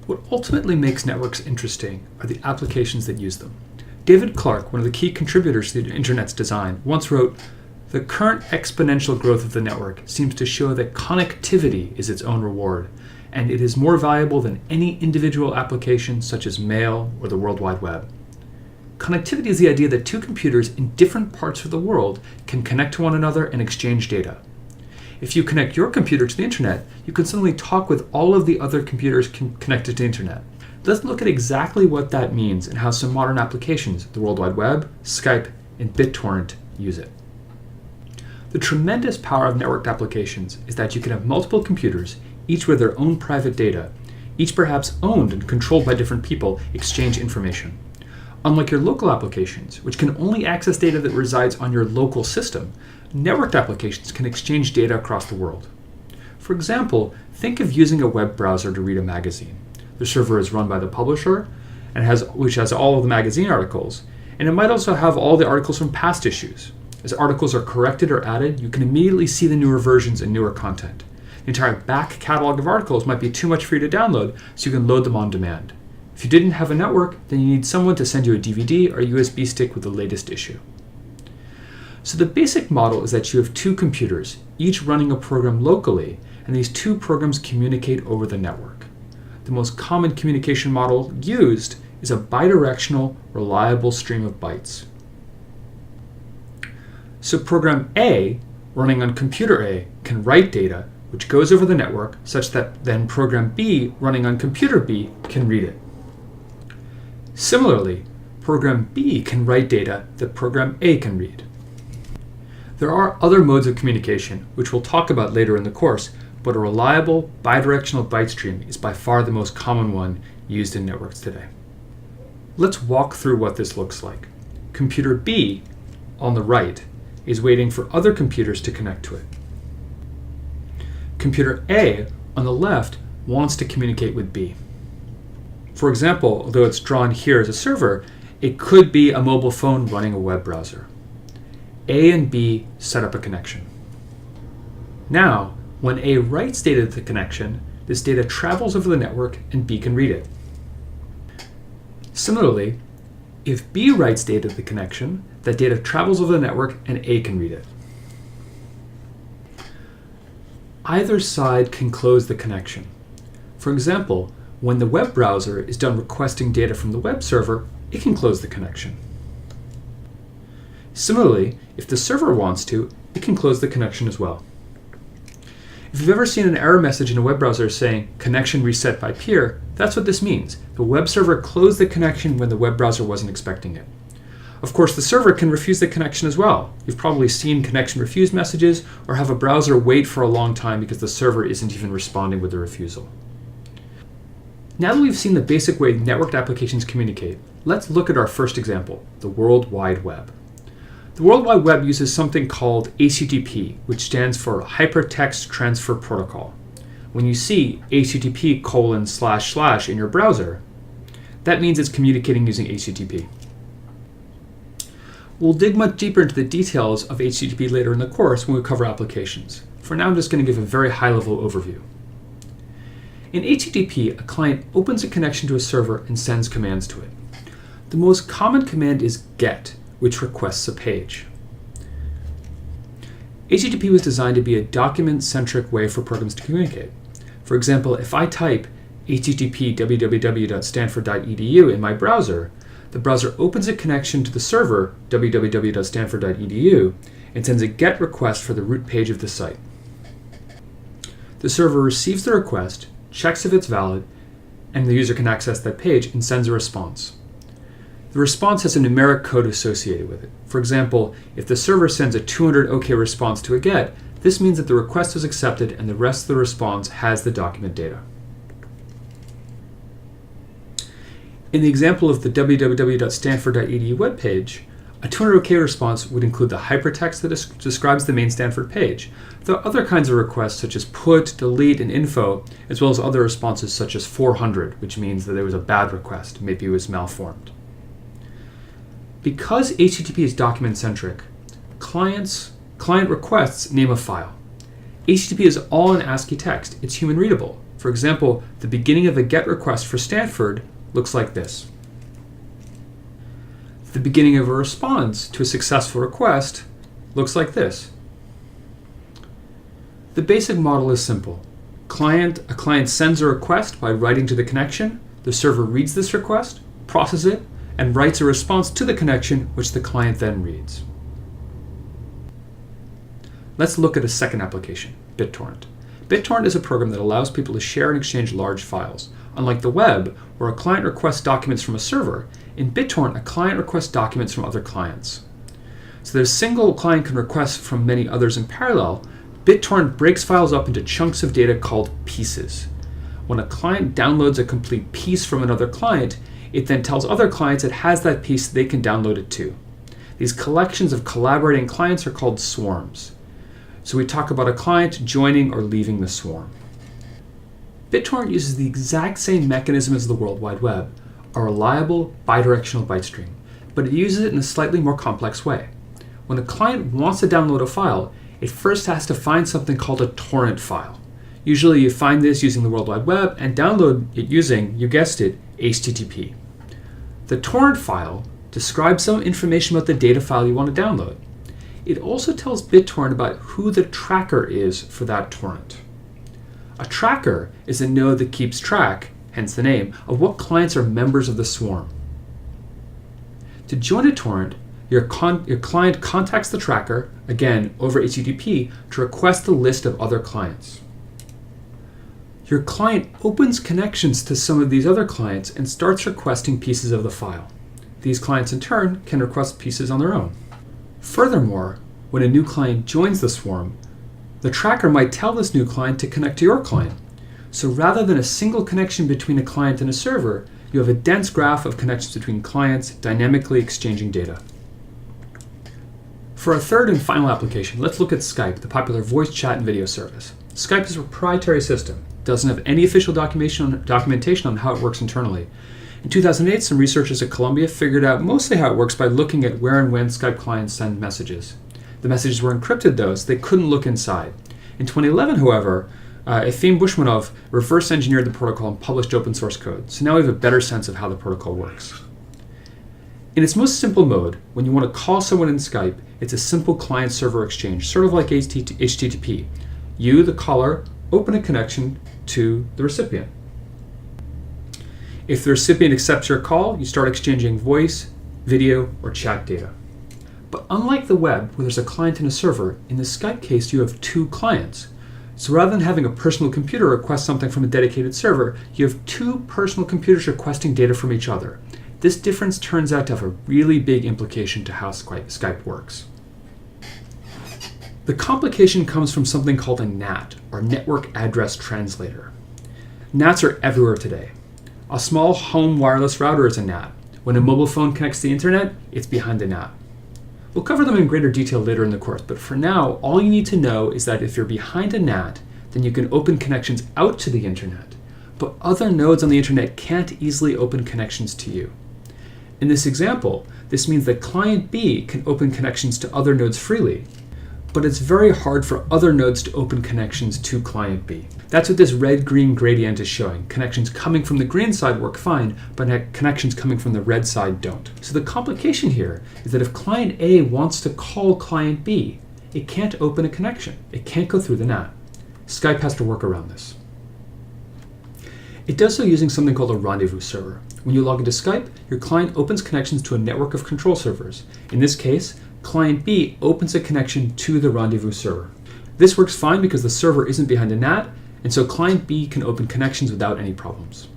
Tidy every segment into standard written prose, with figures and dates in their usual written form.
What ultimately makes networks interesting are the applications that use them. David Clark, one of the key contributors to the Internet's design, once wrote, "The current exponential growth of the network seems to show that connectivity is its own reward, and it is more valuable than any individual application such as mail or the World Wide Web." Connectivity is the idea that two computers in different parts of the world can connect to one another and exchange data. If you connect your computer to the internet, you can suddenly talk with all of the other computers connected to the internet. Let's look at exactly what that means and how some modern applications, the World Wide Web, Skype, and BitTorrent, use it. The tremendous power of networked applications is that you can have multiple computers, each with their own private data, each perhaps owned and controlled by different people, exchange information. Unlike your local applications, which can only access data that resides on your local system, networked applications can exchange data across the world. For example, think of using a web browser to read a magazine. The server is run by the publisher, which has all of the magazine articles, and it might also have all the articles from past issues. As articles are corrected or added, you can immediately see the newer versions and newer content. The entire back catalog of articles might be too much for you to download, so you can load them on demand. If you didn't have a network, then you need someone to send you a DVD or USB stick with the latest issue. So the basic model is that you have two computers, each running a program locally, and these two programs communicate over the network. The most common communication model used is a bidirectional, reliable stream of bytes. So program A, running on computer A, can write data, which goes over the network, such that then program B, running on computer B, can read it. Similarly, program B can write data that program A can read. There are other modes of communication, which we'll talk about later in the course, but a reliable bidirectional byte stream is by far the most common one used in networks today. Let's walk through what this looks like. Computer B, on the right, is waiting for other computers to connect to it. Computer A, on the left, wants to communicate with B. For example, although it's drawn here as a server, it could be a mobile phone running a web browser. A and B set up a connection. Now, when A writes data to the connection, this data travels over the network and B can read it. Similarly, if B writes data to the connection, that data travels over the network and A can read it. Either side can close the connection. For example, when the web browser is done requesting data from the web server, it can close the connection. Similarly, if the server wants to, it can close the connection as well. If you've ever seen an error message in a web browser saying connection reset by peer, that's what this means. The web server closed the connection when the web browser wasn't expecting it. Of course, the server can refuse the connection as well. You've probably seen connection refused messages or have a browser wait for a long time because the server isn't even responding with the refusal. Now that we've seen the basic way networked applications communicate, let's look at our first example, the World Wide Web. The World Wide Web uses something called HTTP, which stands for Hypertext Transfer Protocol. When you see HTTP:// in your browser, that means it's communicating using HTTP. We'll dig much deeper into the details of HTTP later in the course when we cover applications. For now, I'm just going to give a very high-level overview. In HTTP, a client opens a connection to a server and sends commands to it. The most common command is GET, which requests a page. HTTP was designed to be a document-centric way for programs to communicate. For example, if I type http www.stanford.edu in my browser, the browser opens a connection to the server www.stanford.edu and sends a GET request for the root page of the site. The server receives the request, checks if it's valid, and the user can access that page and sends a response. The response has a numeric code associated with it. For example, if the server sends a 200 OK response to a GET, this means that the request was accepted and the rest of the response has the document data. In the example of the www.stanford.edu webpage, a 200 OK response would include the hypertext that describes the main Stanford page. There are other kinds of requests such as put, delete, and info, as well as other responses such as 400, which means that there was a bad request, maybe it was malformed. Because HTTP is document-centric, client requests name a file. HTTP is all in ASCII text. It's human readable. For example, the beginning of a GET request for Stanford looks like this. The beginning of a response to a successful request looks like this. The basic model is simple. A client sends a request by writing to the connection. The server reads this request, processes it, and writes a response to the connection, which the client then reads. Let's look at a second application, BitTorrent. BitTorrent is a program that allows people to share and exchange large files. Unlike the web, where a client requests documents from a server, in BitTorrent, a client requests documents from other clients. So that a single client can request from many others in parallel, BitTorrent breaks files up into chunks of data called pieces. When a client downloads a complete piece from another client, it then tells other clients it has that piece, they can download it too. These collections of collaborating clients are called swarms. So we talk about a client joining or leaving the swarm. BitTorrent uses the exact same mechanism as the World Wide Web, a reliable bidirectional byte stream, but it uses it in a slightly more complex way. When a client wants to download a file, it first has to find something called a torrent file. Usually you find this using the World Wide Web and download it using, you guessed it, HTTP. The torrent file describes some information about the data file you want to download. It also tells BitTorrent about who the tracker is for that torrent. A tracker is a node that keeps track, hence the name, of what clients are members of the swarm. To join a torrent, your client contacts the tracker, again over HTTP, to request the list of other clients. Your client opens connections to some of these other clients and starts requesting pieces of the file. These clients in turn can request pieces on their own. Furthermore, when a new client joins the swarm, the tracker might tell this new client to connect to your client. So rather than a single connection between a client and a server, you have a dense graph of connections between clients dynamically exchanging data. For our third and final application, let's look at Skype, the popular voice chat and video service. Skype is a proprietary system. It doesn't have any official documentation on how it works internally. In 2008, some researchers at Columbia figured out mostly how it works by looking at where and when Skype clients send messages. The messages were encrypted though, so they couldn't look inside. In 2011, however, Efim Bushmanov reverse engineered the protocol and published open source code. So now we have a better sense of how the protocol works. In its most simple mode, when you want to call someone in Skype, it's a simple client-server exchange, sort of like HTTP. You, the caller, open a connection to the recipient. If the recipient accepts your call, you start exchanging voice, video, or chat data. But unlike the web, where there's a client and a server, in the Skype case you have two clients. So rather than having a personal computer request something from a dedicated server, you have two personal computers requesting data from each other. This difference turns out to have a really big implication to how Skype works. The complication comes from something called a NAT, or Network Address Translator. NATs are everywhere today. A small home wireless router is a NAT. When a mobile phone connects to the internet, it's behind a NAT. We'll cover them in greater detail later in the course, but for now, all you need to know is that if you're behind a NAT, then you can open connections out to the internet, but other nodes on the internet can't easily open connections to you. In this example, this means that client B can open connections to other nodes freely, but it's very hard for other nodes to open connections to client B. That's what this red-green gradient is showing. Connections coming from the green side work fine, but connections coming from the red side don't. So the complication here is that if client A wants to call client B, it can't open a connection. It can't go through the NAT. Skype has to work around this. It does so using something called a rendezvous server. When you log into Skype, your client opens connections to a network of control servers. In this case, client B opens a connection to the rendezvous server. This works fine because the server isn't behind a NAT, and so client B can open connections without any problems.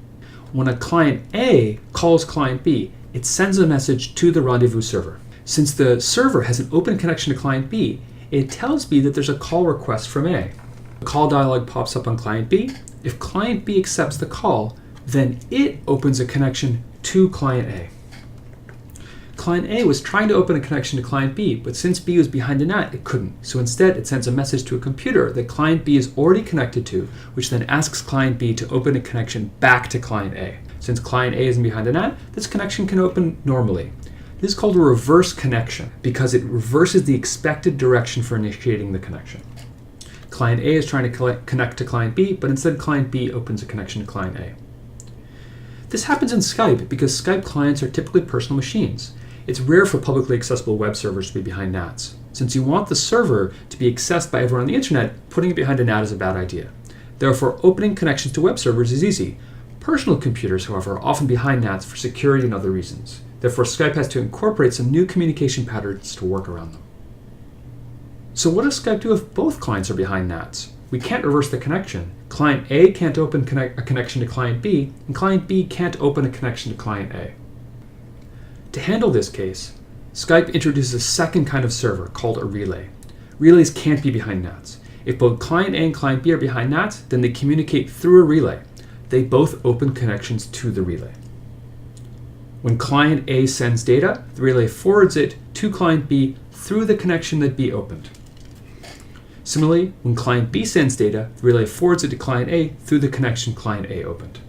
When a client A calls client B, it sends a message to the rendezvous server. Since the server has an open connection to client B, it tells B that there's a call request from A. The call dialog pops up on client B. If client B accepts the call, then it opens a connection to client A. Client A was trying to open a connection to client B, but since B was behind a NAT, it couldn't. So instead, it sends a message to a computer that client B is already connected to, which then asks client B to open a connection back to client A. Since client A isn't behind a NAT, this connection can open normally. This is called a reverse connection because it reverses the expected direction for initiating the connection. Client A is trying to connect to client B, but instead client B opens a connection to client A. This happens in Skype because Skype clients are typically personal machines. It's rare for publicly accessible web servers to be behind NATs. Since you want the server to be accessed by everyone on the internet, putting it behind a NAT is a bad idea. Therefore, opening connections to web servers is easy. Personal computers, however, are often behind NATs for security and other reasons. Therefore, Skype has to incorporate some new communication patterns to work around them. So what does Skype do if both clients are behind NATs? We can't reverse the connection. Client A can't open a connection to client B, and client B can't open a connection to client A. To handle this case, Skype introduces a second kind of server called a relay. Relays can't be behind NATs. If both client A and client B are behind NATs, then they communicate through a relay. They both open connections to the relay. When client A sends data, the relay forwards it to client B through the connection that B opened. Similarly, when client B sends data, the relay forwards it to client A through the connection client A opened.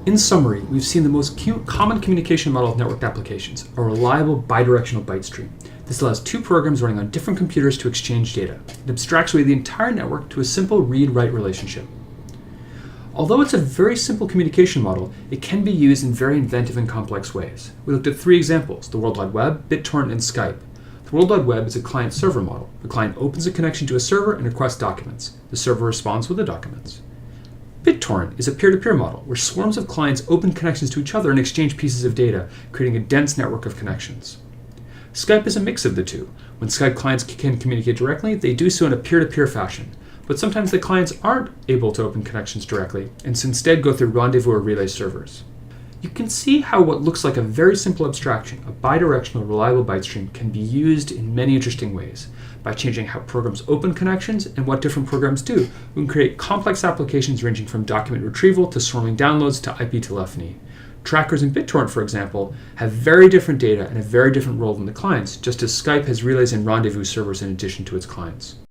In summary, we've seen the most common communication model of networked applications, a reliable bidirectional byte stream. This allows two programs running on different computers to exchange data. It abstracts away the entire network to a simple read-write relationship. Although it's a very simple communication model, it can be used in very inventive and complex ways. We looked at three examples: the World Wide Web, BitTorrent, and Skype. The World Wide Web is a client-server model. The client opens a connection to a server and requests documents. The server responds with the documents. BitTorrent is a peer-to-peer model where swarms of clients open connections to each other and exchange pieces of data, creating a dense network of connections. Skype is a mix of the two. When Skype clients can communicate directly, they do so in a peer-to-peer fashion. But sometimes the clients aren't able to open connections directly, and instead go through rendezvous or relay servers. You can see how what looks like a very simple abstraction, a bidirectional reliable byte stream, can be used in many interesting ways. By changing how programs open connections and what different programs do, we can create complex applications ranging from document retrieval to swarming downloads to IP telephony. Trackers in BitTorrent, for example, have very different data and a very different role than the clients, just as Skype has relays and rendezvous servers in addition to its clients.